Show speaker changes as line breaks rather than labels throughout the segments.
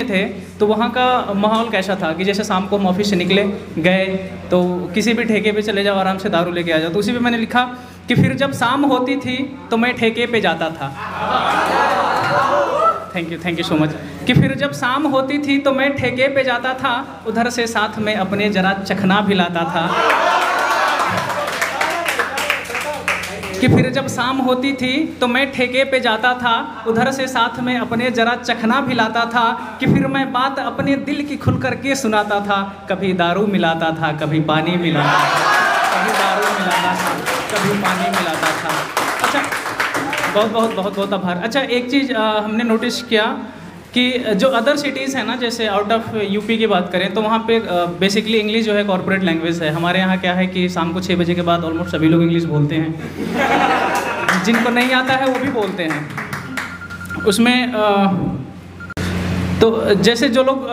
थे तो वहाँ का माहौल कैसा था कि जैसे शाम को हम ऑफिस से निकले गए तो किसी भी ठेके पे चले जाओ, आराम से दारू लेके आ जाओ। तो उसी पे मैंने लिखा कि फिर जब शाम होती थी तो मैं ठेके पे जाता था। Thank you so much. कि फिर जब शाम होती थी तो मैं ठेके पे जाता था, उधर से साथ में अपने जरा चखना भी लाता था। कि फिर जब शाम होती थी तो मैं ठेके पे जाता था, उधर से साथ में अपने जरा चखना भी लाता था। कि फिर मैं बात अपने दिल की खुल करके सुनाता था, कभी दारू मिलाता था कभी पानी मिलाता था, कभी दारू मिलाता था कभी पानी मिलाता था। अच्छा, बहुत आभार। अच्छा, एक चीज़ हमने नोटिस किया कि जो अदर सिटीज़ हैं ना, जैसे आउट ऑफ यूपी की बात करें तो वहाँ पे बेसिकली इंग्लिश जो है कॉर्पोरेट लैंग्वेज है। हमारे यहाँ क्या है कि शाम को 6 बजे के बाद ऑलमोस्ट सभी लोग इंग्लिश बोलते हैं। जिनको नहीं आता है वो भी बोलते हैं उसमें। तो जैसे जो लोग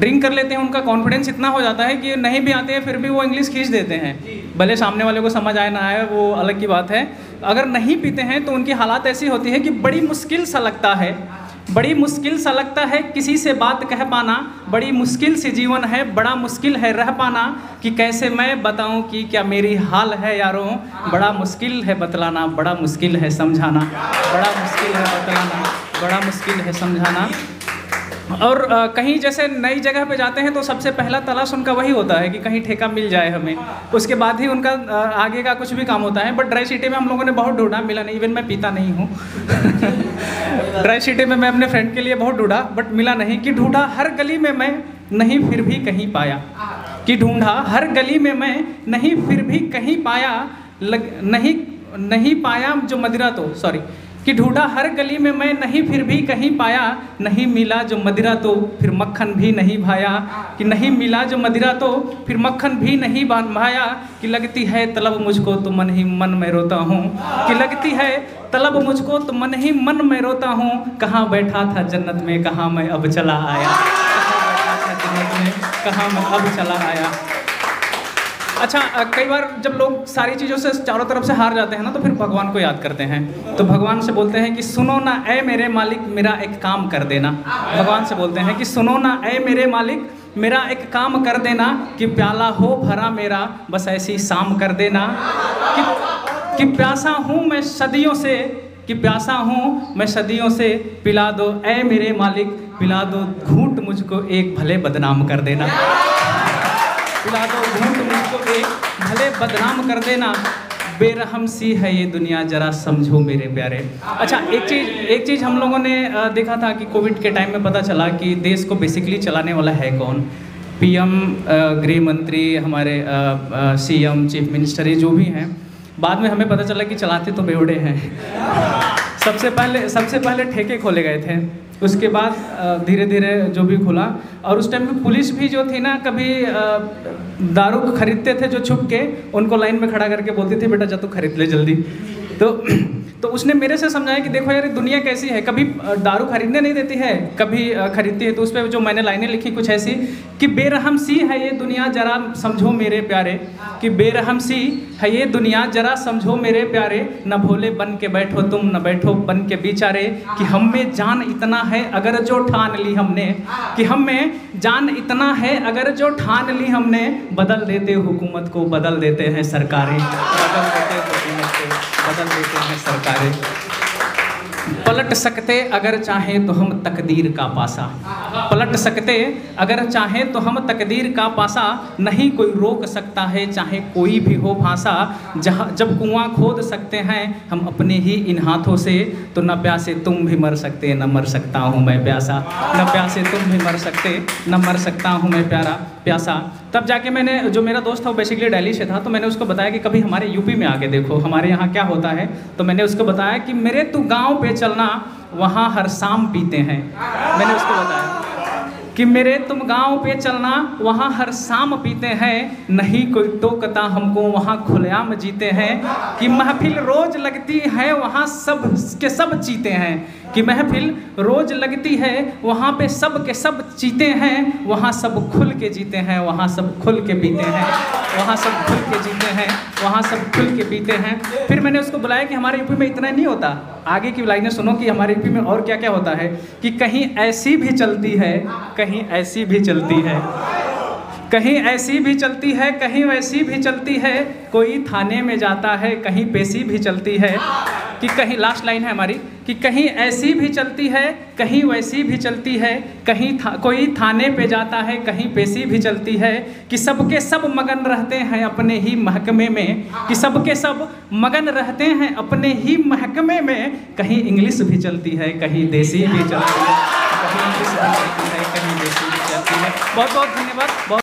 ड्रिंक कर लेते हैं उनका कॉन्फिडेंस इतना हो जाता है कि नहीं भी आते हैं फिर भी वो इंग्लिश खींच देते हैं, भले सामने वाले को समझ आए ना आए वो अलग की बात है। अगर नहीं पीते हैं तो उनकी हालात ऐसी होती है कि बड़ी मुश्किल सा लगता है, बड़ी मुश्किल सा लगता है किसी से बात कह पाना, बड़ी मुश्किल सी जीवन है, बड़ा मुश्किल है रह पाना। कि कैसे मैं बताऊं कि क्या मेरी हाल है यारों, बड़ा मुश्किल है बतलाना, बड़ा मुश्किल है समझाना, बड़ा मुश्किल है बतलाना, बड़ा मुश्किल है समझाना। और कहीं जैसे नई जगह पे जाते हैं तो सबसे पहला तलाश उनका वही होता है कि कहीं ठेका मिल जाए हमें, उसके बाद ही उनका आगे का कुछ भी काम होता है। बट ड्राई सिटी में हम लोगों ने बहुत ढूंढा, मिला नहीं। इवन मैं पीता नहीं हूँ। ड्राई सिटी में मैं अपने फ्रेंड के लिए बहुत ढूंढा बट मिला नहीं। कि ढूंढा हर गली में मैं, नहीं फिर भी कहीं पाया। कि ढूंढा हर गली में मैं, नहीं फिर भी कहीं पाया। नहीं पाया जो मदिरा तो सॉरी कि ढूंढा हर गली में मैं, नहीं फिर भी कहीं पाया। नहीं मिला जो मदिरा तो फिर मक्खन भी नहीं भाया। कि नहीं मिला जो मदिरा तो फिर मक्खन भी नहीं भाया। कि लगती है तलब मुझको तो मन ही मन में रोता हूँ। कि लगती है तलब मुझको तो मन ही मन में रोता हूँ। कहाँ बैठा था जन्नत में कहाँ मैं अब चला आया, कहाँ बैठा था जन्नत में कहाँ मैं अब चला आया। अच्छा, कई बार जब लोग सारी चीज़ों से चारों तरफ से हार जाते हैं ना तो फिर भगवान को याद करते हैं। तो भगवान से बोलते हैं कि सुनो ना ऐ मेरे मालिक मेरा एक काम कर देना। भगवान से बोलते हैं कि सुनो ना ऐ मेरे मालिक मेरा एक काम कर देना। कि प्याला हो भरा मेरा बस ऐसी शाम कर देना। कि प्यासा हूँ मैं सदियों से, कि प्यासा हूँ मैं सदियों से, पिला दो ऐ मेरे मालिक पिला दो घूंट मुझको एक भले बदनाम कर देना। पिला दो घूंट मुझको एक भले बदनाम कर देना। बेरहम सी है ये दुनिया जरा समझो मेरे प्यारे। अच्छा, एक चीज़ हम लोगों ने देखा था कि कोविड के टाइम में पता चला कि देश को बेसिकली चलाने वाला है कौन। पीएम, गृह मंत्री, हमारे सीएम, चीफ मिनिस्टर, ये जो भी हैं। बाद में हमें पता चला कि चलाते तो बेवड़े हैं। सबसे पहले ठेके खोले गए थे, उसके बाद धीरे धीरे जो भी खुला। और उस टाइम में पुलिस भी जो थी ना, कभी दारू खरीदते थे जो छुप के, उनको लाइन में खड़ा करके बोलती थी बेटा जा तू खरीद ले जल्दी। तो उसने मेरे से समझाया कि देखो यार दुनिया कैसी है, कभी दारू खरीदने नहीं देती है, कभी खरीदती है। तो उस पर जो मैंने लाइनें लिखी कुछ ऐसी कि बेरहम सी है ये दुनिया जरा समझो मेरे प्यारे। कि बेरहम सी है ये दुनिया जरा समझो मेरे प्यारे। न भोले बन के बैठो तुम न बैठो बन के बेचारे। कि हम में जान इतना है अगर जो ठान ली हमने, कि हम में जान इतना है अगर जो ठान ली हमने। बदल देते हुकूमत को बदल देते हैं सरकारें, बदल देते हुकूमत को बदल देते हैं सरकारें। पलट सकते अगर चाहें तो हम तकदीर का पासा, पलट सकते अगर चाहें तो हम तकदीर का पासा। नहीं कोई रोक सकता है चाहे कोई भी हो भाषा। जब कुआं खोद सकते हैं हम अपने ही इन हाथों से। तो न प्यासे तुम भी मर सकते न मर सकता हूँ मैं प्यासा। न प्यासे तुम भी मर सकते न मर सकता हूँ मैं प्यासा। तब जाके मैंने, जो मेरा दोस्त था वो बेसिकली दिल्ली से था, तो मैंने उसको बताया कि कभी हमारे यूपी में आके देखो हमारे यहाँ क्या होता है। तो मैंने उसको बताया कि मेरे तू गांव पे चलना वहाँ हर शाम पीते हैं। मैंने उसको बताया कि मेरे तुम गांव पे चलना वहाँ हर शाम पीते हैं। नहीं कोई टोकता हमको वहाँ खुलेआम जीते हैं। कि महफिल रोज लगती है वहाँ सब के सब जीते हैं। कि महफिल रोज लगती है, वहाँ पे सब के सब जीते हैं, वहाँ सब खुल के जीते हैं, वहाँ सब खुल के पीते हैं, वहाँ सब खुल के जीते हैं, वहाँ सब खुल के पीते हैं। फिर मैंने उसको बुलाया कि हमारे यूपी में इतना नहीं होता, आगे की लाइनें सुनो कि हमारे यूपी में और क्या क्या होता है, कि कहीं ऐसी भी चलती है, कहीं ऐसी भी चलती है, कहीं ऐसी भी चलती है, कहीं वैसी भी चलती है, कोई थाने में जाता है, कहीं पेशी भी चलती है, कि कहीं, लास्ट लाइन है हमारी, कि कहीं ऐसी भी चलती है, कहीं वैसी भी चलती है, कहीं कोई थाने पे जाता है, कहीं पेशी भी चलती है, कि सबके सब मगन रहते हैं अपने ही महकमे में, कि सबके सब मगन रहते हैं अपने ही महकमे में, कहीं इंग्लिश भी चलती है, कहीं देसी भी चलती है, कहीं इंग्लिश भी चलती है, कहीं देसी भी चलती है। बहुत बहुत धन्यवाद। बहुत